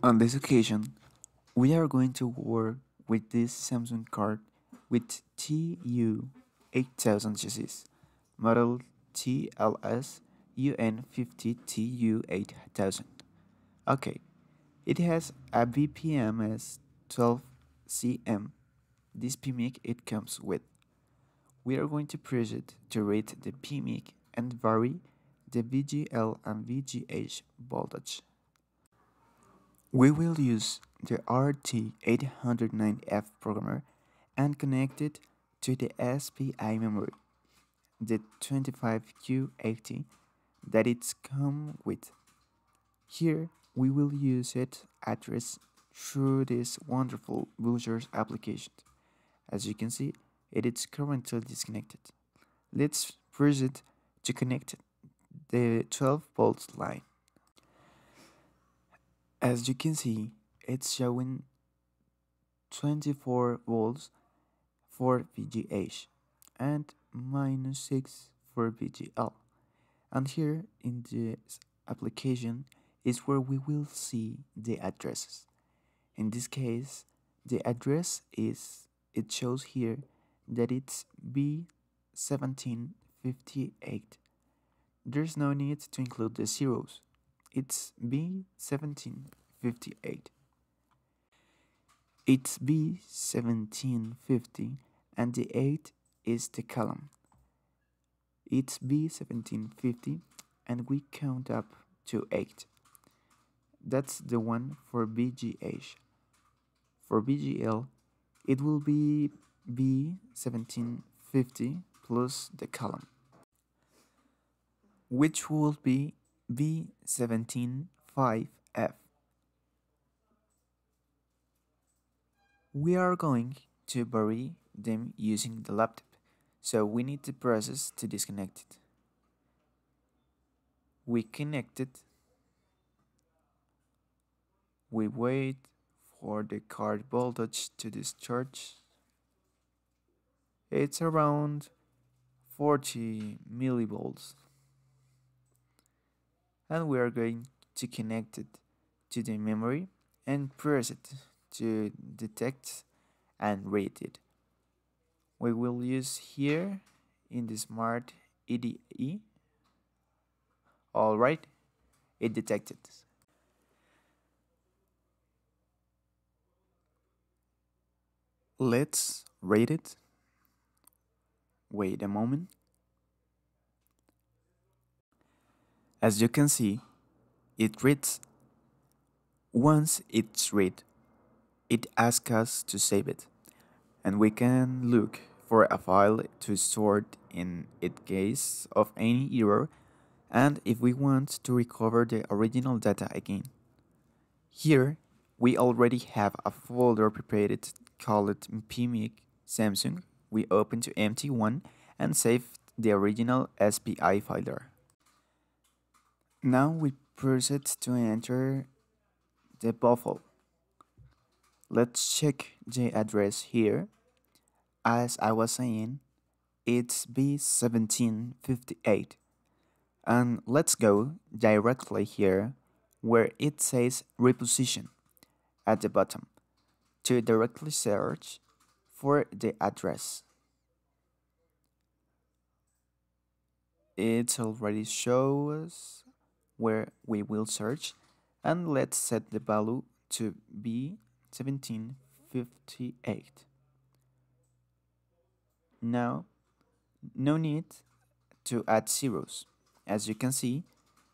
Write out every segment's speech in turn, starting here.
On this occasion, we are going to work with this Samsung card with TU8000 chassis, model TLS UN50TU8000. Okay, it has a VPMS2SM. This Pmic it comes with. We are going to press it to read the Pmic and vary the VGL and VGH voltage. We will use the RT809F programmer and connect it to the SPI memory, the 25Q80 that it's come with. Here we will use it address through this wonderful Bullshers application. As you can see, it is currently disconnected. Let's press it to connect the 12 volts line. As you can see, it's showing 24 volts for VGH and -6 for VGL. And here in this application is where we will see the addresses. In this case, the address it shows here that it's B1758. There's no need to include the zeros. It's B1758. It's B1750 and the 8 is the column. It's B1750 and we count up to 8. That's the one for VGH. For VGL, it will be B1750 plus the column, which will be B175F. We are going to vary them using the laptop, so we need the process to disconnect it. We connect it. We wait for the card voltage to discharge. It's around 40 millivolts. And we are going to connect it to the memory and press it to detect and read it. We will use here in the Smart EDE. Alright, it detected. Let's rate it. Wait a moment. As you can see, it reads. Once it's read, it asks us to save it, and we can look for a file to store in case of any error and if we want to recover the original data again. Here, we already have a folder prepared called Pmic Samsung. We open to empty one and save the original SPI folder. Now we press it to enter the buffer. Let's check the address here. As I was saying, it's B1758. And let's go directly here where it says reposition at the bottom to directly search for the address. It already shows where we will search, and let's set the value to B1758. Now, no need to add zeros. As you can see,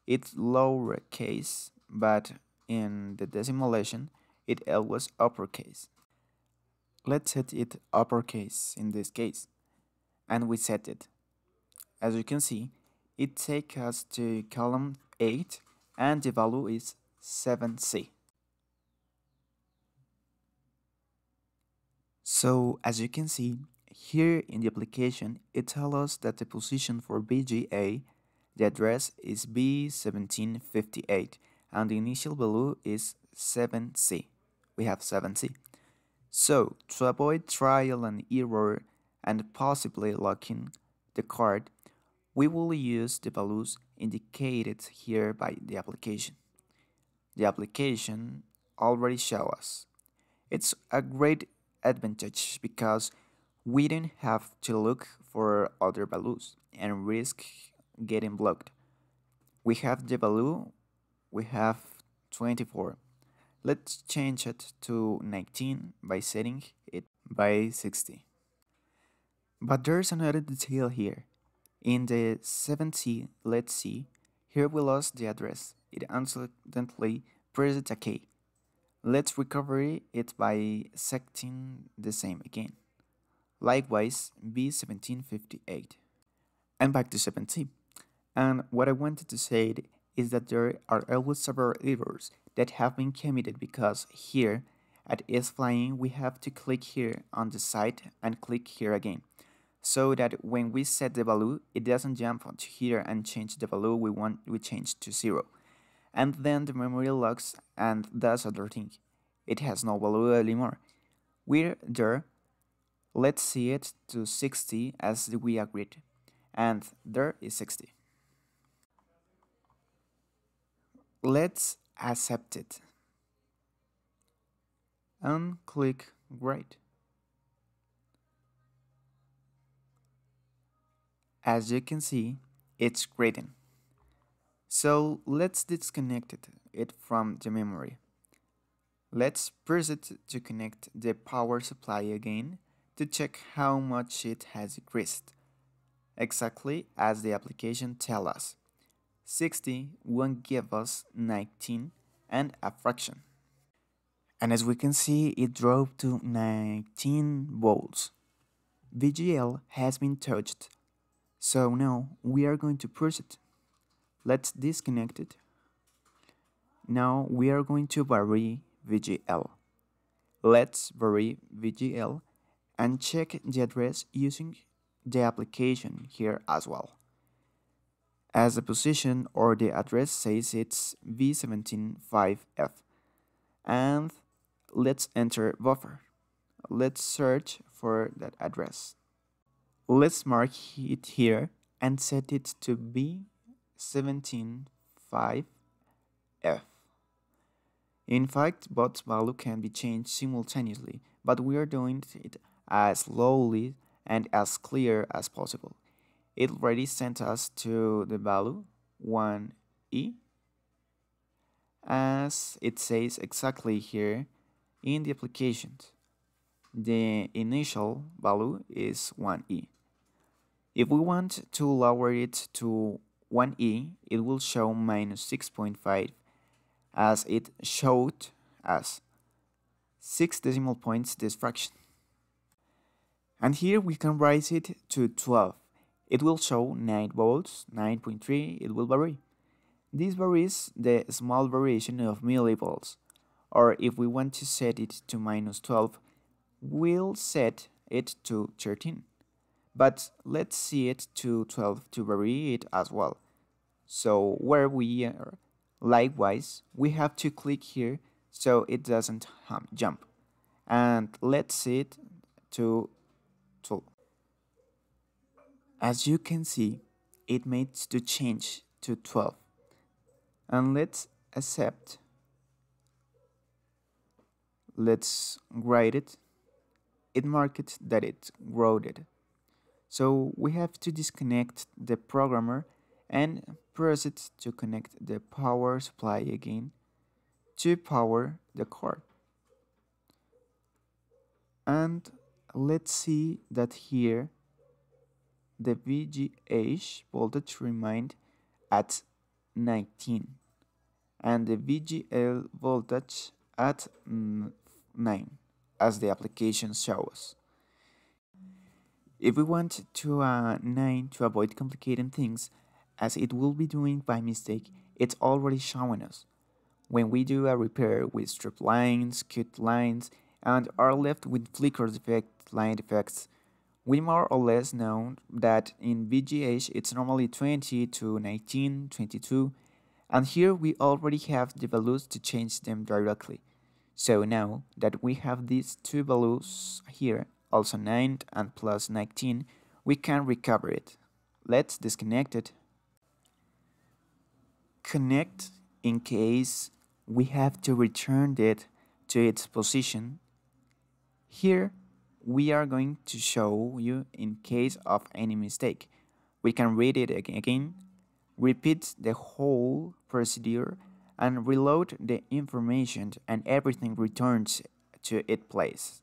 it's lowercase, but in the decimation, it was uppercase. Let's set it uppercase in this case, and we set it. As you can see, it takes us to column 8, and the value is 7C. So, as you can see, here in the application, it tells us that the position for VGA, the address is B1758, and the initial value is 7C. We have 7C. So, to avoid trial and error and possibly locking the card, we will use the values indicated here by the application. The application already show us. It's a great advantage because we don't have to look for other values and risk getting blocked. We have the value, we have 24. Let's change it to 19 by setting it by 60. But there's another detail here. In the 70, let's see, here we lost the address. It accidentally pressed a key. Let's recover it by setting the same again. Likewise, B1758. And back to 70. And what I wanted to say is that there are always several errors that have been committed because here at is flying we have to click here on the side and click here again, so that when we set the value it doesn't jump onto here and change the value we change to 0. And then the memory locks and does other thing. It has no value anymore. We're there. Let's see it to 60 as we agreed. And there is 60. Let's accept it. And click Great. As you can see, it's grading. So let's disconnect it from the memory. Let's press it to connect the power supply again to check how much it has increased. Exactly as the application tells us. 60 won't give us 19 and a fraction. And as we can see, it dropped to 19 volts. VGL has been touched. So now we are going to press it. Let's disconnect it. Now we are going to vary VGL. Let's vary VGL and check the address using the application here as well. As the position or the address says it's V175F. And let's enter buffer. Let's search for that address. Let's mark it here and set it to B175F. In fact, both values can be changed simultaneously, but we are doing it as slowly and as clear as possible. It already sent us to the value 1E, as it says exactly here in the application. The initial value is 1E. If we want to lower it to 1E, it will show minus 6.5, as it showed us 6 decimal points this fraction. And here we can raise it to 12. It will show 9 volts, 9.3, it will vary. This varies the small variation of millivolts. Or if we want to set it to minus 12, we'll set it to 13. But let's see it to 12 to vary it as well. So where we are, likewise, we have to click here so it doesn't jump. And let's see it to 12. As you can see, it made the change to 12. And let's accept. Let's write it. It marked that it wrote. So we have to disconnect the programmer and press it to connect the power supply again to power the card. And let's see that here the VGH voltage remained at 19 and the VGL voltage at 9 as the application shows. If we want to 9 to avoid complicating things, as it will be doing by mistake, it's already showing us. When we do a repair with strip lines, cut lines, and are left with flicker effect, line effects, we more or less know that in VGH it's normally 20 to 19, 22, and here we already have the values to change them directly. So now that we have these two values here, also 9 and plus 19, we can recover it. Let's disconnect it. Connect in case we have to return it to its position. Here, we are going to show you in case of any mistake. We can read it again, repeat the whole procedure, and reload the information, and everything returns to its place.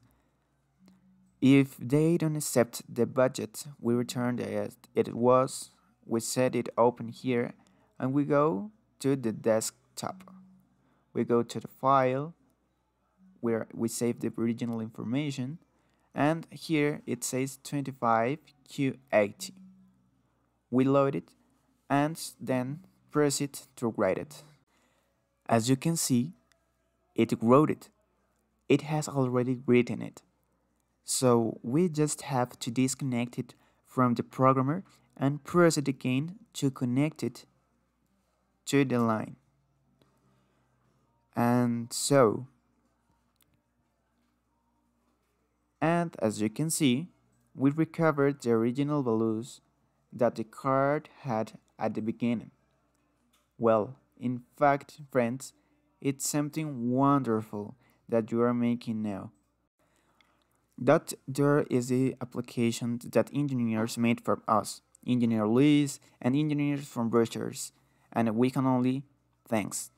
If they don't accept the budget, we return as it was, we set it open here, and we go to the desktop. We go to the file, where we save the original information, and here it says 25Q80. We load it, and then proceed to write it. As you can see, it wrote it. It has already written it. So we just have to disconnect it from the programmer and proceed again to connect it to the line. And as you can see, we recovered the original values that the card had at the beginning. Well, in fact, friends, it's something wonderful that you are making now. That there is the application that engineers made for us, Engineer Luis and engineers from Brussels, and we can only thanks.